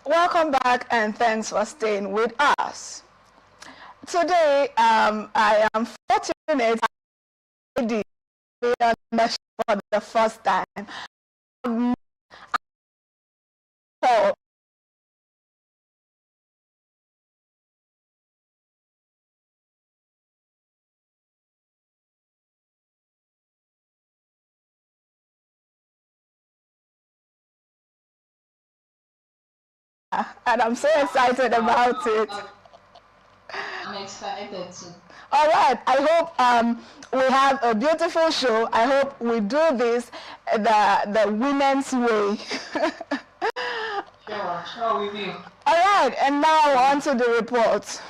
Welcome back and thanks for staying with us. Today, I am fortunate to be on the show for the first time. And I'm so excited about it. I'm excited too. All right, I hope we have a beautiful show. I hope we do this the women's way. Sure we will. All right, and now on to the report.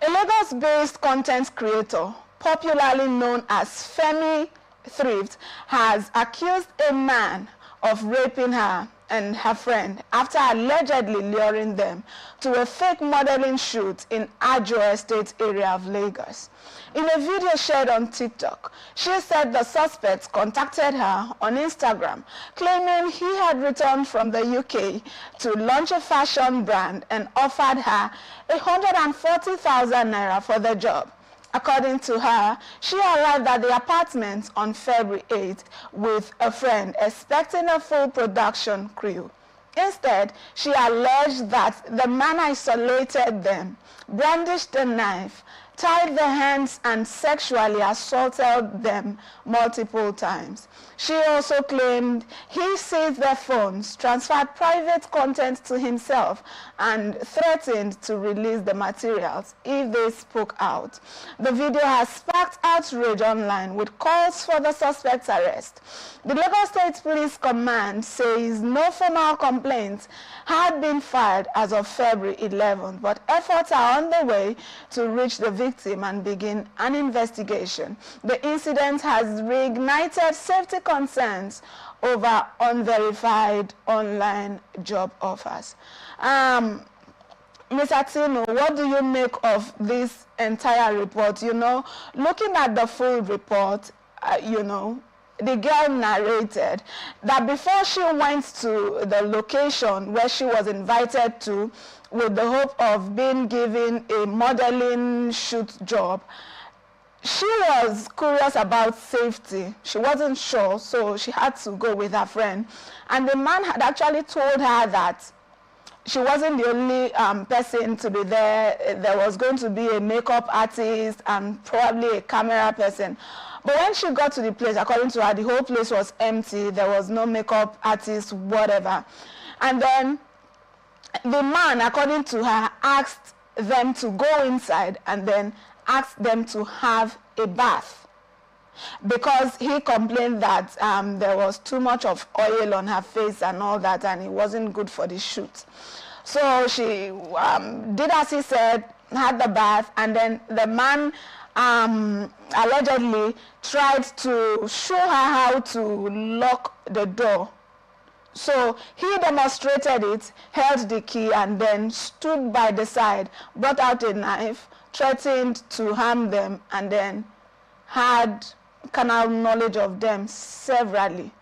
A Lagos-based content creator, popularly known as Femi Thrift, has accused a man of raping her and her friend after allegedly luring them to a fake modeling shoot in Ajo Estate area of Lagos. In a video shared on TikTok, she said the suspect contacted her on Instagram, claiming he had returned from the UK to launch a fashion brand and offered her 140,000 naira for the job. According to her, she arrived at the apartment on February 8th with a friend, expecting a full production crew. Instead, she alleged that the man isolated them, brandished a knife, tied their hands, and sexually assaulted them multiple times. She also claimed he seized their phones, transferred private content to himself, and threatened to release the materials if they spoke out. The video has sparked outrage online with calls for the suspect's arrest. The Lagos State Police Command says no formal complaints had been filed as of February 11th, but efforts are on the way to reach the victim and begin an investigation. The incident has reignited safety concerns over unverified online job offers. Mr. Tino, what do you make of this entire report? You know, looking at the full report, the girl narrated that before she went to the location where she was invited to with the hope of being given a modeling shoot job, she was curious about safety. She wasn't sure, so she had to go with her friend. And the man had actually told her that she wasn't the only person to be there. There was going to be a makeup artist and probably a camera person. But when she got to the place, according to her, the whole place was empty. There was no makeup artist, whatever. And then the man, according to her, asked them to go inside and then asked them to have a bath, because he complained that there was too much of oil on her face and all that, and it wasn't good for the shoot. So she did as he said, had the bath, and then the man allegedly tried to show her how to lock the door. So he demonstrated it, held the key, and then stood by the side, brought out a knife, threatened to harm them, and then had carnal knowledge of them severally.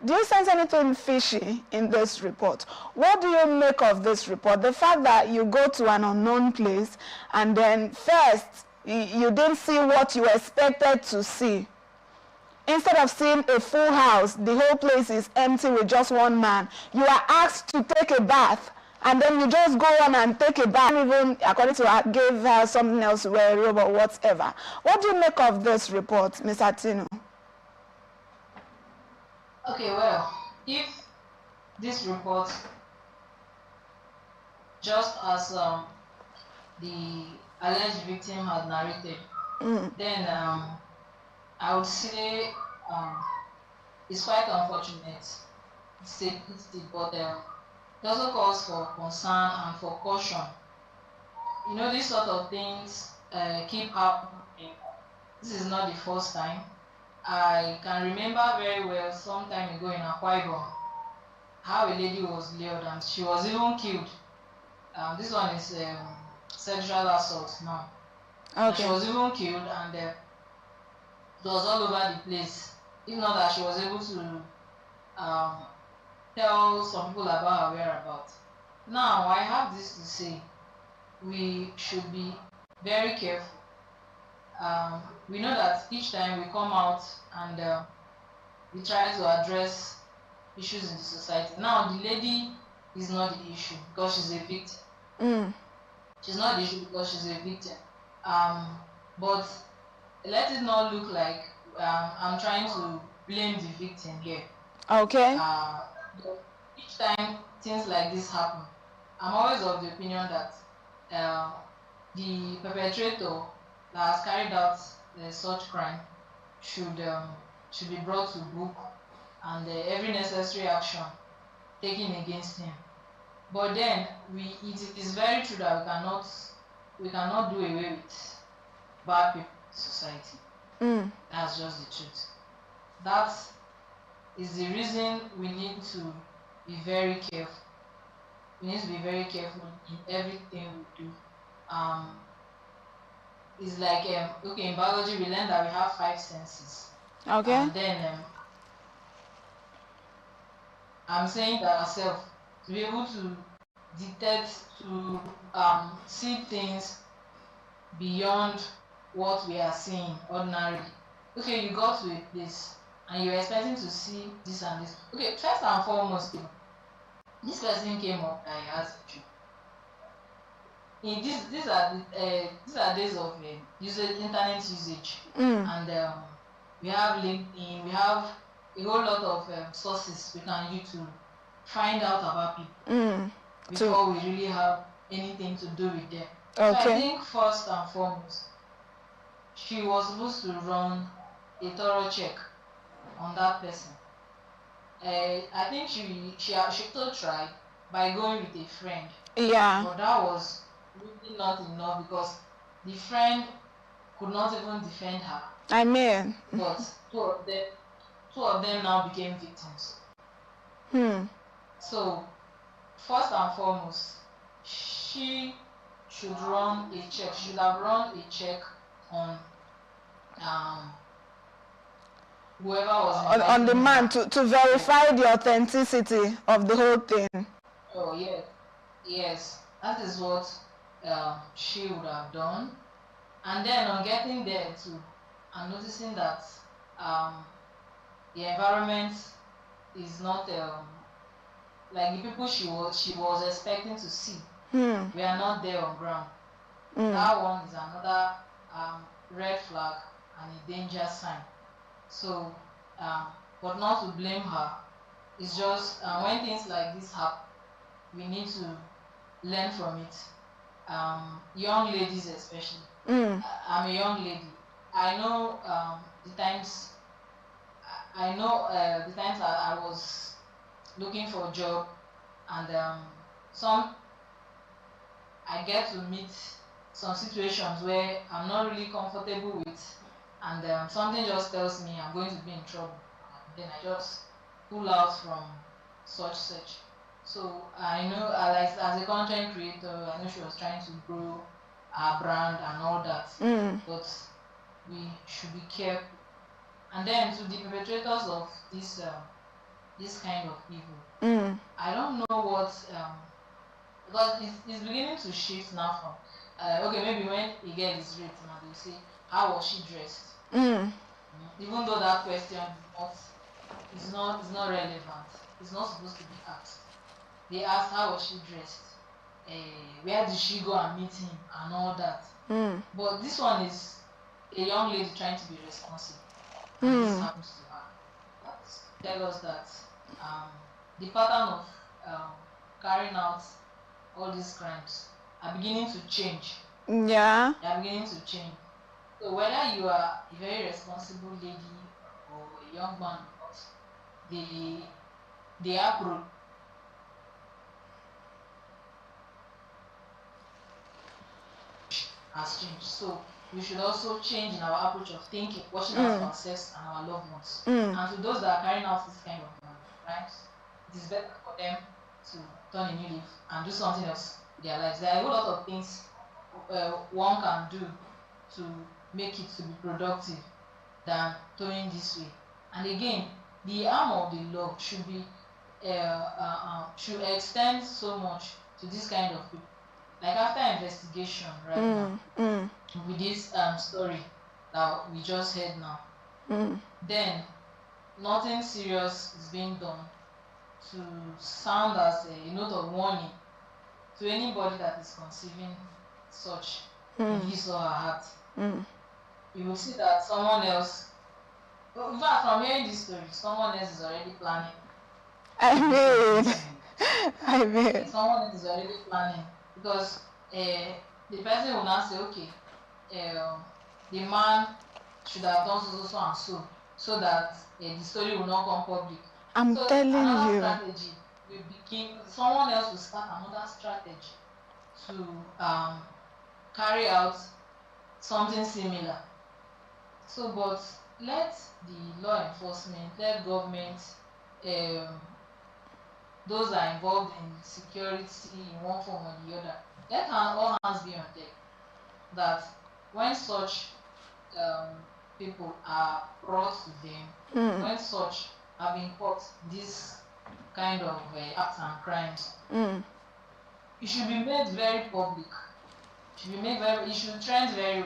Do you sense anything fishy in this report? What do you make of this report? The fact that you go to an unknown place and then first you didn't see what you expected to see. Instead of seeing a full house, the whole place is empty with just one man. You are asked to take a bath, and then you just go on and take a bath. Even, according to her, gave her something else to wear, a robe or whatever. What do you make of this report, Mr. Tino? Okay, well, if this report, just as the alleged victim had narrated, then I would say it's quite unfortunate, but it also calls for concern and for caution. You know, these sort of things keep happening. This is not the first time. I can remember very well some time ago in Akwa Ibom how a lady was lured and she was even killed. This one is sexual assault now. Okay. She was even killed, and it was all over the place. If not that she was able to tell some people about her whereabouts. Now, I have this to say: we should be very careful. We know that each time we come out and we try to address issues in the society. Now, the lady is not the issue because she's a victim. She's not the issue because she's a victim. But let it not look like I'm trying to blame the victim here. Okay. Each time things like this happen, I'm always of the opinion that the perpetrator that has carried out such crime should be brought to book and every necessary action taken against him. But then it is very true that we cannot do away with bad people in society. That's just the truth. That is the reason we need to be very careful. We need to be very careful in everything we do. It's like okay, in biology we learned that we have 5 senses. Okay. And then I'm saying that ourselves to be able to detect, to see things beyond what we are seeing ordinarily. Okay, you got to a place and you're expecting to see this and this. Okay, first and foremost, this person came up and he asked you. These are days of internet usage, and we have LinkedIn, we have a whole lot of sources we can use to find out about people before we really have anything to do with them. Okay. So I think first and foremost, she was supposed to run a thorough check on that person. I think she still tried by going with a friend. Yeah. But that was really not enough because the friend could not even defend her. I mean. But two of them now became victims. So first and foremost, she should run a check. She should have run a check on whoever was on the man to verify the authenticity of the whole thing. Oh yes, that is what she would have done. And then on getting there too, I'm noticing that the environment is not like the people she was expecting to see. We are not there on ground. That one is another red flag and a danger sign. So, but not to blame her. It's just when things like this happen, we need to learn from it. Young ladies especially. I'm a young lady. I know the times. I know the times I was looking for a job, and I get to meet some situations where I'm not really comfortable with, and something just tells me I'm going to be in trouble. Then I just pull out from such. So I know, as a content creator, I know she was trying to grow our brand and all that, but we should be careful. And then to the perpetrators of this kind of evil, I don't know what, because it's beginning to shift now from, okay, maybe when a girl is raped, now they'll say, how was she dressed? Even though that question is not relevant, it's not supposed to be asked. They ask, how was she dressed? Where did she go and meet him and all that? But this one is a young lady trying to be responsible. And this happens to her. That tell us that the pattern of carrying out all these crimes are beginning to change. Yeah. They are beginning to change. So whether you are a very responsible lady or a young man, they are has changed. So we should also change in our approach of thinking, watching out for ourselves and our loved ones. And to those that are carrying out this kind of crimes, it is better for them to turn a new leaf and do something else with their lives. There are a whole lot of things one can do to make it to be productive than towing this way. And again, the arm of the law should be should extend so much to this kind of people. Like after investigation right now, with this story that we just heard now, then nothing serious is being done to sound as a note of warning to anybody that is conceiving such in his or her heart. You will see that someone else, in fact, from hearing this story, someone else is already planning. I mean, someone else is already planning, because the person will now say, okay, the man should have done so and so that the story will not come public. I'm telling you. Strategy will begin. Someone else will start another strategy to carry out something similar. So, but let the law enforcement, let government, those that are involved in security in one form or the other, let all hands be on deck. That when such people are brought to them, when such have been caught this kind of acts and crimes, it should be made very public. It should trend very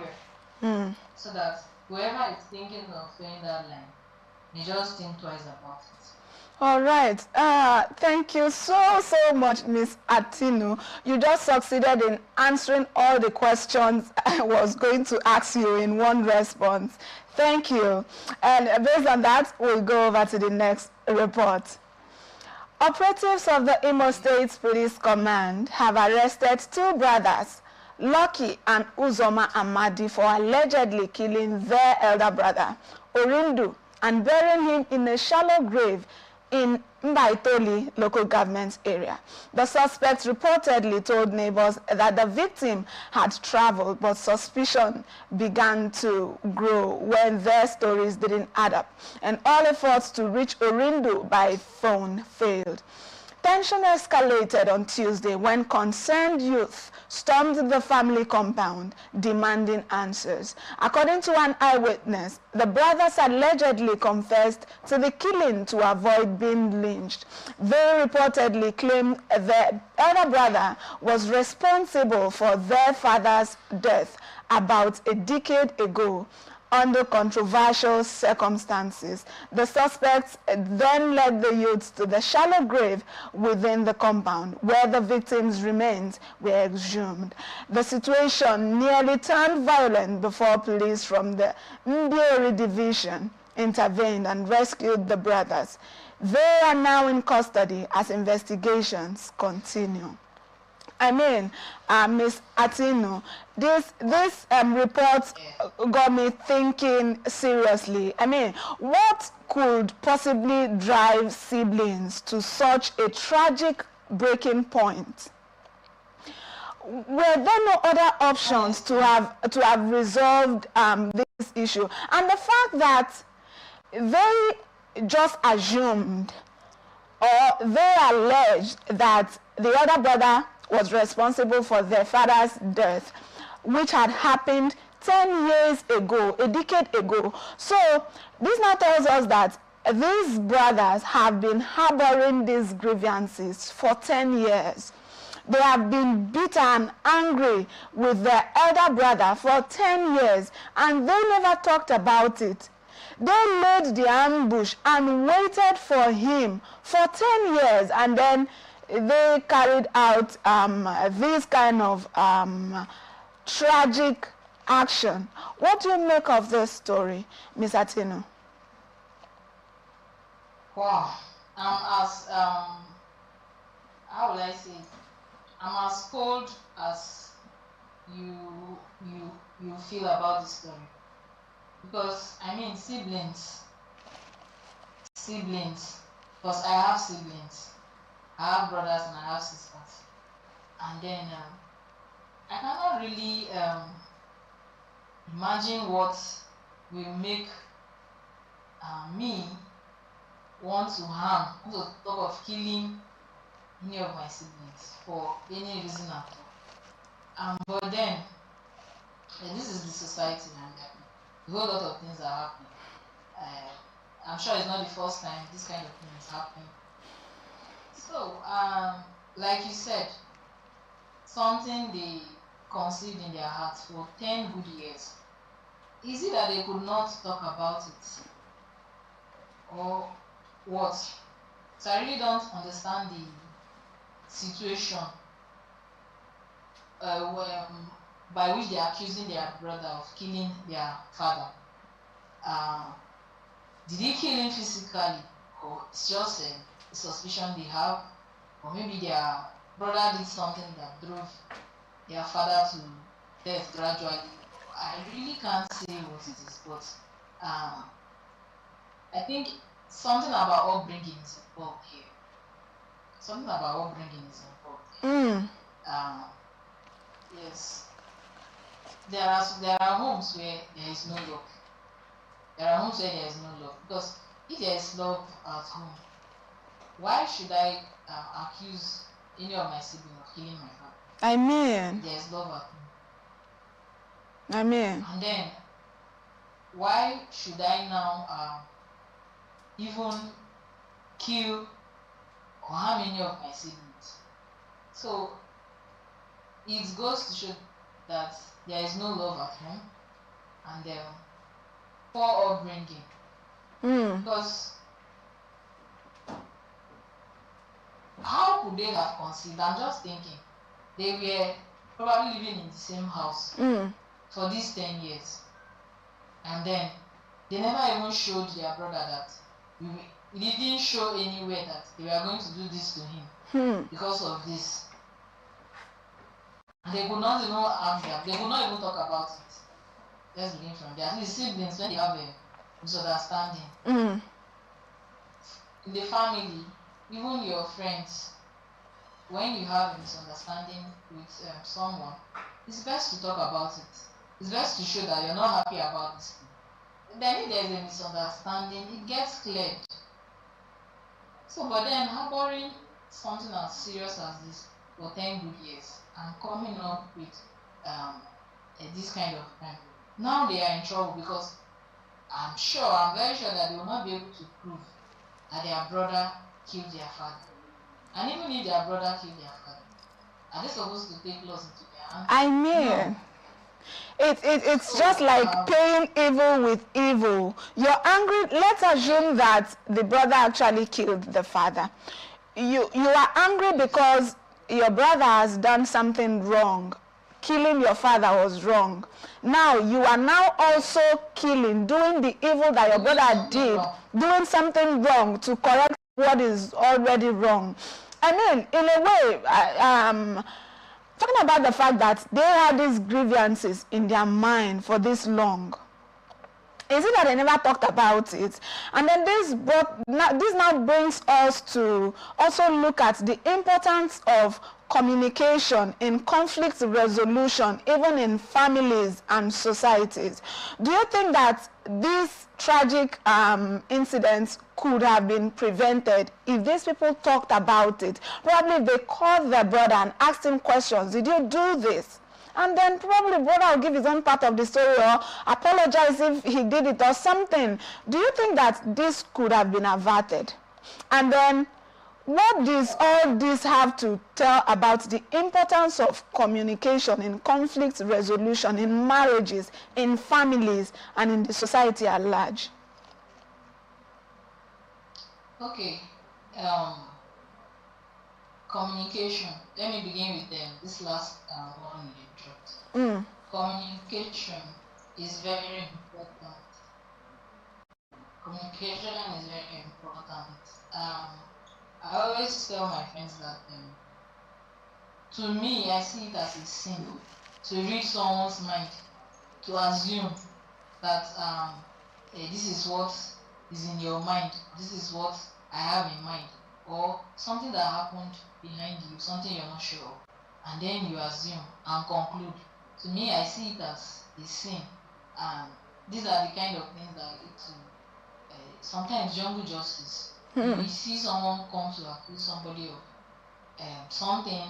well, so that whoever is thinking of going that line may just think twice about it. All right. Thank you so much, Miss Atinu. You just succeeded in answering all the questions I was going to ask you in one response. Thank you. And based on that, we'll go over to the next report. Operatives of the Imo State Police Command have arrested two brothers, Lucky and Uzoma Amadi, for allegedly killing their elder brother, Orindu, and burying him in a shallow grave in Mbaitoli local government area. The suspects reportedly told neighbors that the victim had traveled, but suspicion began to grow when their stories didn't add up, and all efforts to reach Orindu by phone failed. Tension escalated on Tuesday when concerned youth stormed the family compound demanding answers. According to an eyewitness, the brothers allegedly confessed to the killing to avoid being lynched. They reportedly claimed their elder brother was responsible for their father's death about a decade ago under controversial circumstances. The suspects then led the youths to the shallow grave within the compound where the victims' remains were exhumed. The situation nearly turned violent before police from the Mbieri division intervened and rescued the brothers. They are now in custody as investigations continue. I mean, Ms. Atinu, this report got me thinking seriously. I mean, what could possibly drive siblings to such a tragic breaking point? Were there no other options to have resolved this issue? And the fact that they just assumed or they alleged that the other brother was responsible for their father's death, which had happened 10 years ago, a decade ago. So this now tells us that these brothers have been harboring these grievances for 10 years. They have been bitter and angry with their elder brother for 10 years, and they never talked about it. They laid the ambush and waited for him for 10 years, and then they carried out this kind of tragic action. What do you make of this story, Ms. Atinu? Wow. How will I say it? I'm as cold as you feel about this story. Because, I mean, siblings, because I have siblings. I have brothers and I have sisters. And then I cannot really imagine what will make me want to harm, to talk of killing any of my siblings for any reason at all. But then, this is the society, and a whole lot of things are happening. I'm sure it's not the first time this kind of thing is happening. So, like you said, something they conceived in their hearts for 10 good years. Is it that they could not talk about it? Or what? So I really don't understand the situation by which they are accusing their brother of killing their father. Did he kill him physically, or it's just a suspicion they have, or maybe their brother did something that drove their father to death gradually? I really can't say what it is, but I think something about upbringing is involved here. Something about upbringing is involved. Yes, there are homes where there is no love. There are homes where there is no love, because if there is love at home, why should I accuse any of my siblings of killing my father? I mean, There is love at home. I mean, And then, why should I now even kill or harm any of my siblings? So it goes to show that there is no love at home, and poor upbringing. Because how could they have conceived? I'm just thinking, they were probably living in the same house for these 10 years, and then they never even showed their brother that we didn't show anywhere that they were going to do this to him because of this. And they could not even have them. They could not even talk about it. Let's begin from there. At least siblings, when they have a misunderstanding in the family, even your friends, when you have a misunderstanding with someone, it's best to talk about it. It's best to show that you're not happy about this thing. Then if there's a misunderstanding, it gets cleared. So, but then harboring something as serious as this for 10 good years and coming up with this kind of crime, now they are in trouble, because I'm very sure that they will not be able to prove that their brother killed their father. And even if their brother killed their father, are they supposed to take laws into their hands? I mean, no. It's just like paying evil with evil. You're angry. Let's assume that the brother actually killed the father. You are angry because your brother has done something wrong. Killing your father was wrong. Now you are now also doing the evil that your brother did, doing something wrong to correct what is already wrong. I mean, in a way, talking about the fact that they had these grievances in their mind for this long. Is it that they never talked about it? And then this now brings us to also look at the importance of communication in conflict resolution, even in families and societies. Do you think that these tragic incidents could have been prevented if these people talked about it? Probably they called their brother and asked him questions. Did you do this? And then probably brother will give his own part of the story or apologize if he did it or something. Do you think that this could have been averted? And then what does all this have to tell about the importance of communication in conflict resolution, in marriages, in families, and in the society at large? Okay. Communication. Let me begin with this last one you dropped. Communication is very important. Communication is very important. I always tell my friends that to me, I see it as a sin to read someone's mind, to assume that this is what is in your mind, this is what I have in mind, or something that happened behind you, something you're not sure of, and then you assume and conclude. To me, I see it as a sin, and these are the kind of things that lead to sometimes jungle justice. You see someone come to accuse somebody of something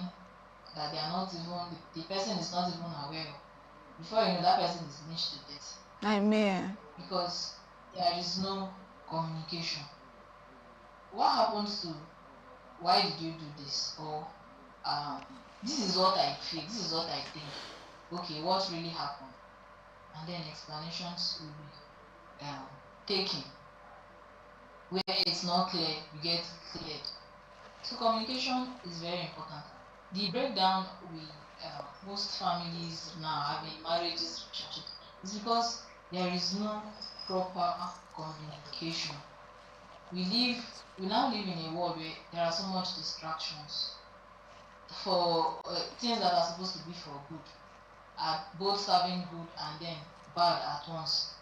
that they are not even, the person is not even aware of. Before you know, that person is lynched to death. Amen. Because there is no communication. What happens to why did you do this? Or this is what I feel, this is what I think. Okay, what really happened? And then explanations will be taken. Where it's not clear, you get cleared. So communication is very important. The breakdown we most families now have in marriages is because there is no proper communication. We now live in a world where there are so much distractions for things that are supposed to be for good, are both serving good and then bad at once.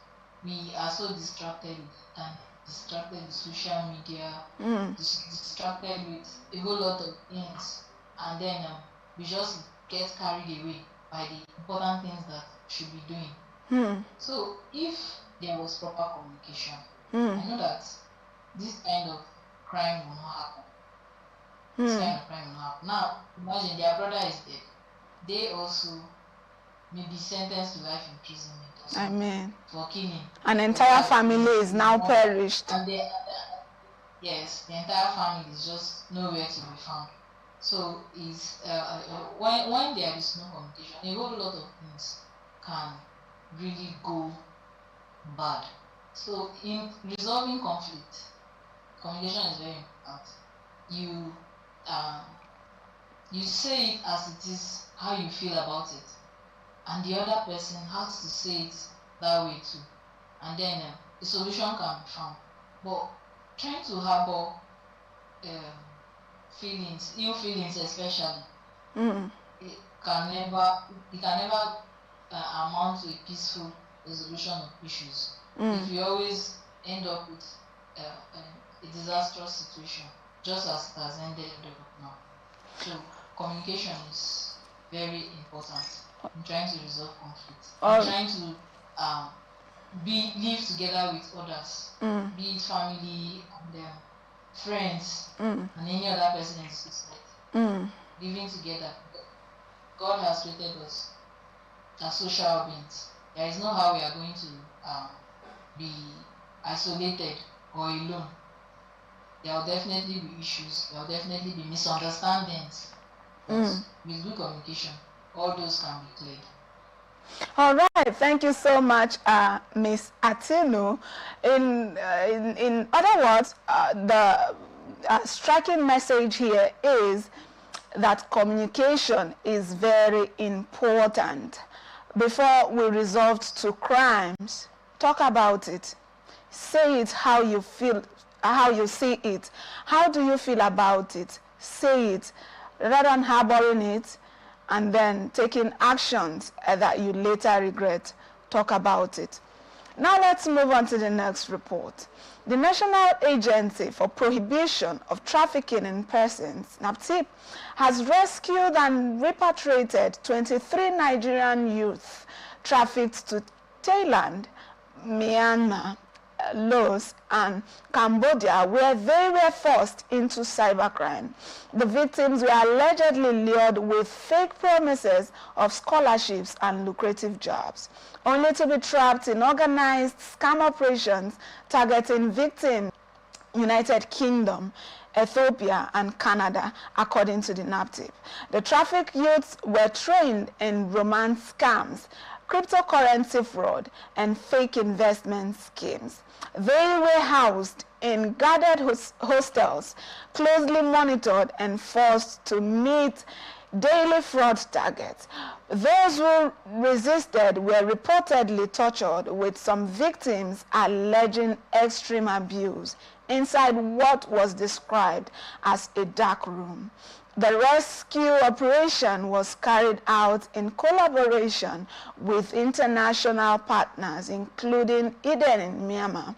We are so distracted with time, distracted with social media, distracted with a whole lot of things, and then we just get carried away by the important things that should be doing. So if there was proper communication, I know that this kind of crime will not happen. This kind of crime will not happen. Now, imagine their brother is dead. They also may be sentenced to life imprisonment or something for killing. An entire family is now perished. And yes, the entire family is just nowhere to be found. So when there is no communication, a whole lot of things can really go bad. So in resolving conflict, communication is very important. You say it as it is, how you feel about it, and the other person has to say it that way too, and then the solution can be found. But trying to harbor feelings, ill feelings especially, it can never amount to a peaceful resolution of issues. If you always end up with a disastrous situation, just as it has ended up now. So communication is very important in trying to resolve conflict, trying to live together with others, be it family and friends and any other person in society. Living together. God has created us as social beings. There is no how we are going to be isolated or alone. There will definitely be issues, there will definitely be misunderstandings. But with good communication, all those can be cleared. All right, thank you so much, Ms. Atinu. In other words, the striking message here is that communication is very important. Before we resort to crimes, talk about it. Say it how you feel, how you see it. How do you feel about it? Say it rather than harboring it and then taking actions that you later regret. Talk about it. Now let's move on to the next report. The National Agency for Prohibition of Trafficking in Persons, NAPTIP, has rescued and repatriated 23 Nigerian youth trafficked to Thailand, Myanmar, Laos, and Cambodia, where they were forced into cybercrime. The victims were allegedly lured with fake promises of scholarships and lucrative jobs, only to be trapped in organized scam operations targeting victims in United Kingdom, Ethiopia, and Canada, according to the NAPTIP. The trafficked youths were trained in romance scams, cryptocurrency fraud, and fake investment schemes. They were housed in guarded hostels, closely monitored and forced to meet daily fraud targets. Those who resisted were reportedly tortured, with some victims alleging extreme abuse inside what was described as a dark room. The rescue operation was carried out in collaboration with international partners, including Eden in Myanmar,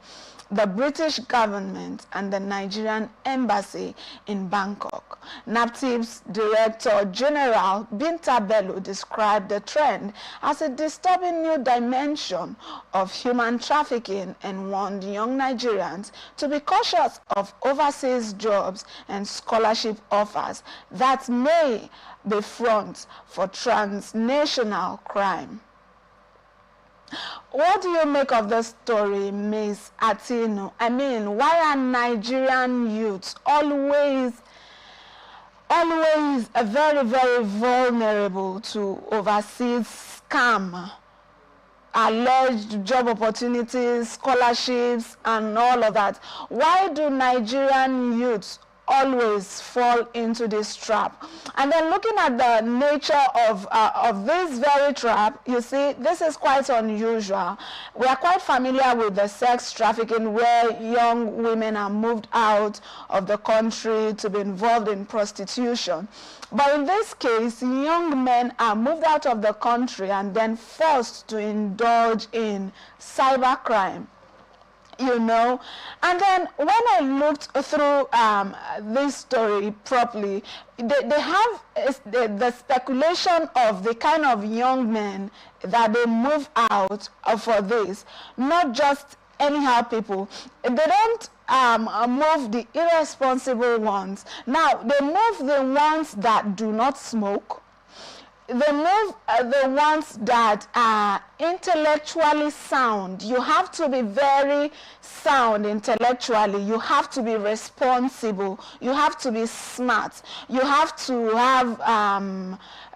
the British government, and the Nigerian embassy in Bangkok. NAPTIP's Director General Binta Bello described the trend as a disturbing new dimension of human trafficking and warned young Nigerians to be cautious of overseas jobs and scholarship offers that may be fronts for transnational crime. What do you make of the story, Ms. Atinu? I mean, why are Nigerian youths always always very, very vulnerable to overseas scam, alleged job opportunities, scholarships, and all of that. Why do Nigerian youths always fall into this trap? And then looking at the nature of this very trap, you see, this is quite unusual. We are quite familiar with the sex trafficking where young women are moved out of the country to be involved in prostitution. But in this case, young men are moved out of the country and then forced to indulge in cybercrime. You know, and then when I looked through this story properly, they have the speculation of the kind of young men that they move out for this, not just anyhow people. They don't move the irresponsible ones. Now, they move the ones that do not smoke. They move the ones that are intellectually sound. You have to be very sound intellectually. You have to be responsible. You have to be smart. You have to have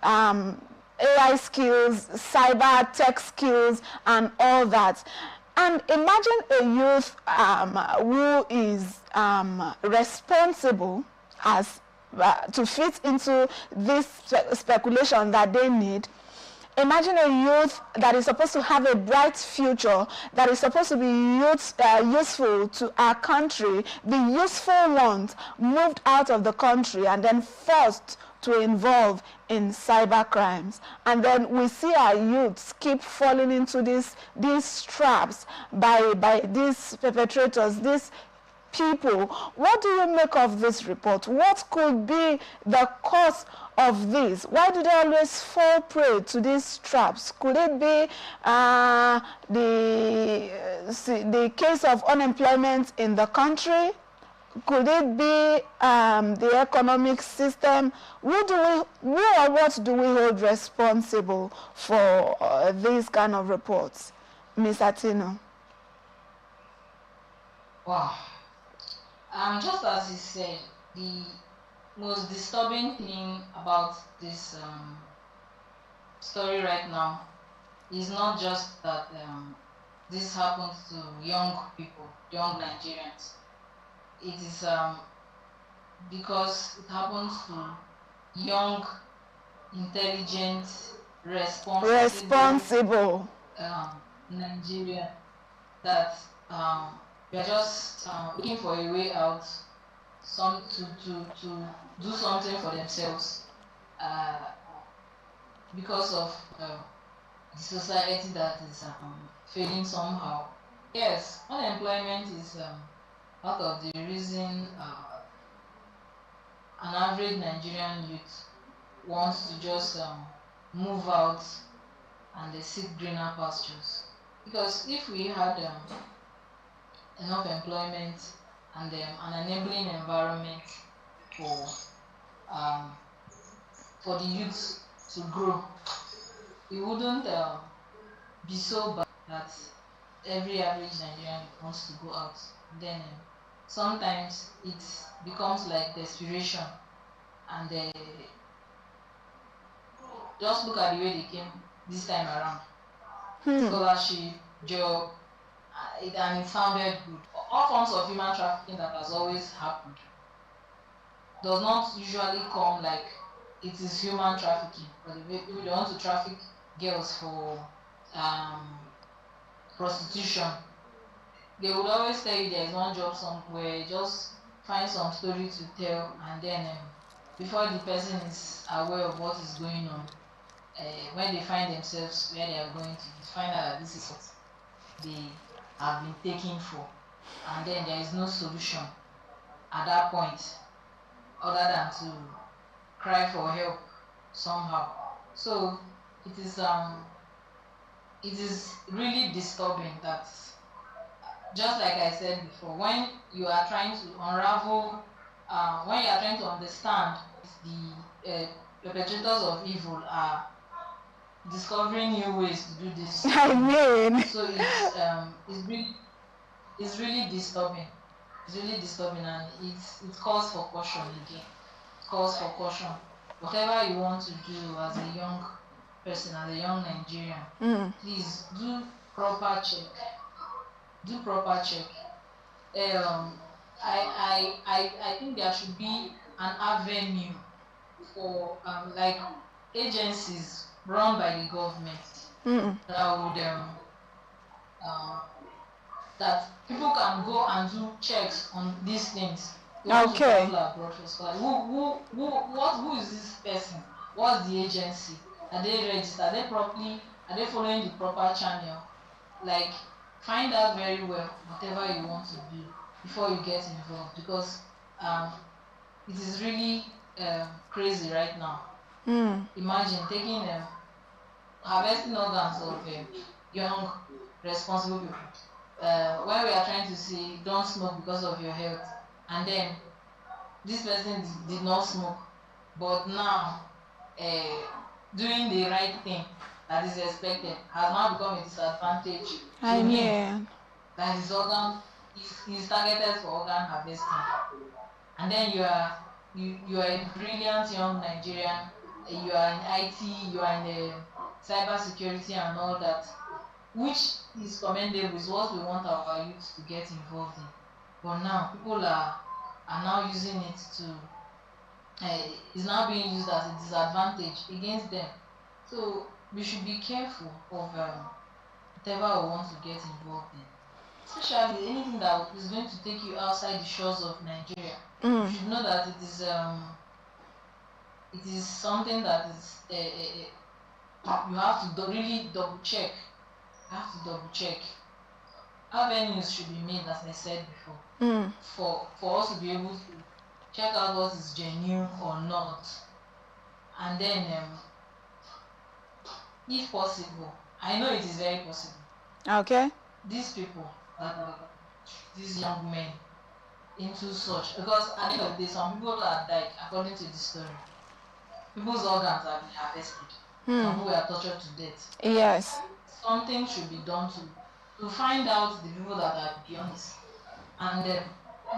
AI skills, cyber tech skills, and all that. And imagine a youth who is responsible as to fit into this speculation that they need. Imagine a youth that is supposed to have a bright future, that is supposed to be useful to our country, the useful ones moved out of the country and then forced to involve in cyber crimes. And then we see our youths keep falling into these traps by these perpetrators, these people. What do you make of this report? What could be the cause of this? Why do they always fall prey to these traps? Could it be the case of unemployment in the country? Could it be the economic system? Who or what do we hold responsible for these kind of reports? Ms. Atino. Wow. Just as he said, the most disturbing thing about this story right now is not just that this happens to young people, young Nigerians. It is because it happens to young, intelligent, responsible Nigeria that we are just looking for a way out, to do something for themselves because of the society that is failing somehow. Yes, unemployment is part of the reason an average Nigerian youth wants to just move out and they seek greener pastures. Because if we had enough employment and an enabling environment for the youth to grow, it wouldn't be so bad that every average Nigerian wants to go out. Then sometimes it becomes like desperation, and just look at the way they came this time around. Scholarship, job, and it sounded good. All forms of human trafficking that has always happened does not usually come like it is human trafficking. But if they want to traffic girls for prostitution, they would always tell you there is one job somewhere, just find some story to tell, and then before the person is aware of what is going on, when they find themselves where they are going to, find out that this is what they have been taken for, and then there is no solution at that point other than to cry for help somehow. So it is really disturbing that, just like I said before, when you are trying to unravel, when you are trying to understand the perpetrators of evil are discovering new ways to do this. I mean, so it's really disturbing. It's really disturbing, and it calls for caution again. It calls for caution. Whatever you want to do as a young person, as a young Nigerian, please do proper check. Do proper check. I think there should be an avenue for like agencies run by the government that would that people can go and do checks on these things. You want to travel abroad for school. Who is this person? What's the agency? Are they registered? Are they properly? Are they following the proper channel? Like, find out very well whatever you want to do before you get involved, because it is really crazy right now. Imagine taking harvesting organs of young responsible people. When we are trying to say don't smoke because of your health, and then this person did not smoke, but now doing the right thing that is expected has now become a disadvantage to him. That his organ is targeted for organ harvesting, and then you are a brilliant young Nigerian. You are in IT, you are in cyber security and all that, which is commendable, is what we want our youth to get involved in. But now people are now using it to is now being used as a disadvantage against them. So we should be careful of whatever we want to get involved in, especially anything that is going to take you outside the shores of Nigeria. You should know that it is something that is you have to really double check. You have to double check. Avenues should be made, as I said before, for us to be able to check out what is genuine or not, and then if possible, I know it is very possible. Okay. These people, these young men, into such, because at the end of the day, some people have died according to the story. People's organs have been harvested. Some people were tortured to death. Yes. Something should be done to find out the people that are beyond this. And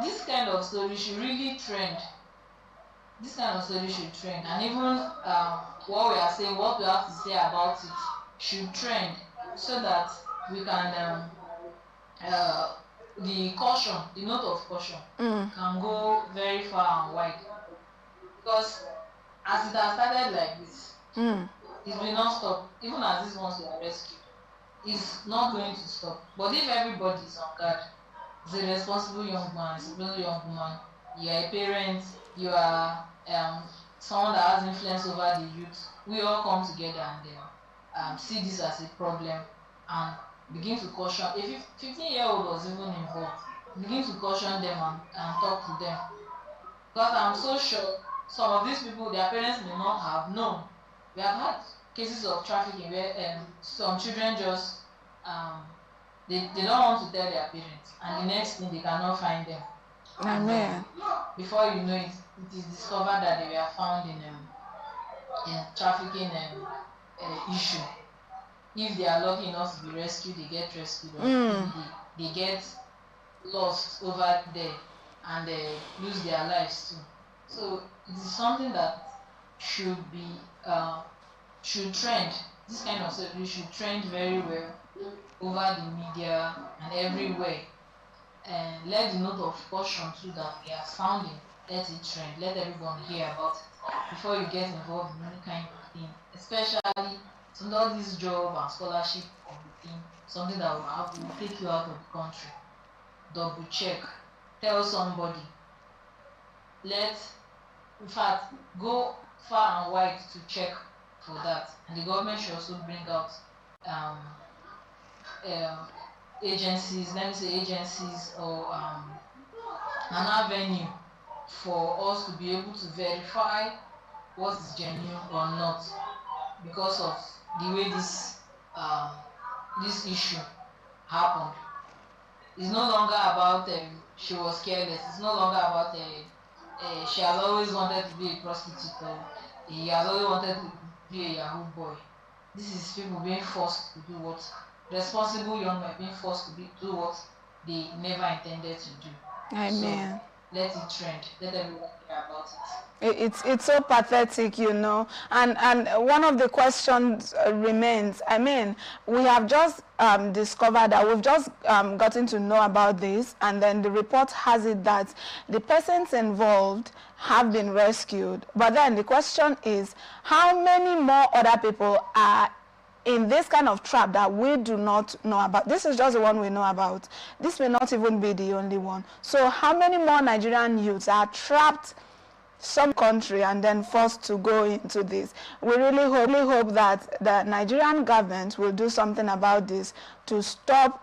this kind of story should really trend. This kind of story should trend. And even what we are saying, what we have to say about it should trend, so that we can the caution, the note of caution can go very far and wide. Because as it has started like this, it will not stop. Even as these ones were rescued, it's not going to stop. But if everybody is on guard, as a responsible young man, responsible young woman, you are a parent, you are someone that has influence over the youth, we all come together and see this as a problem and begin to caution. If 15-year-old was even involved, begin to caution them and talk to them. Because I'm so sure some of these people, their parents may not have known. We have had cases of trafficking where some children just they don't want to tell their parents, and the next thing they cannot find them. Amen. Before you know it, it is discovered that they were found in trafficking issue. If they are lucky enough to be rescued, they get rescued. Or they get lost over there and lose their lives too. So it is something that should be should trend. This kind of story should trend very well over the media and everywhere. And let the note of caution too that we are sounding, let it trend, let everyone hear about it before you get involved in any kind of thing, especially all this job and scholarship of the thing, something that will take you out of the country. Double check, tell somebody, in fact, go far and wide to check for that. And the government should also bring out agencies, let me say agencies, or an avenue for us to be able to verify what is genuine or not, because of the way this issue happened. It's no longer about she was careless. It's no longer about she has always wanted to be a prostitute, or he has always wanted to be a Yahoo boy. This is people being forced to do what responsible young men being forced to do what they never intended to do. Amen. So let it trend, let everyone hear about it. It's so pathetic, you know, and one of the questions remains. I mean, we have just discovered that we've just gotten to know about this, and then the report has it that the persons involved have been rescued. But then the question is, how many more other people are in this kind of trap that we do not know about? This is just the one we know about. This may not even be the only one. So how many more Nigerian youths are trapped some country and then forced to go into this? We really hope that the Nigerian government will do something about this to stop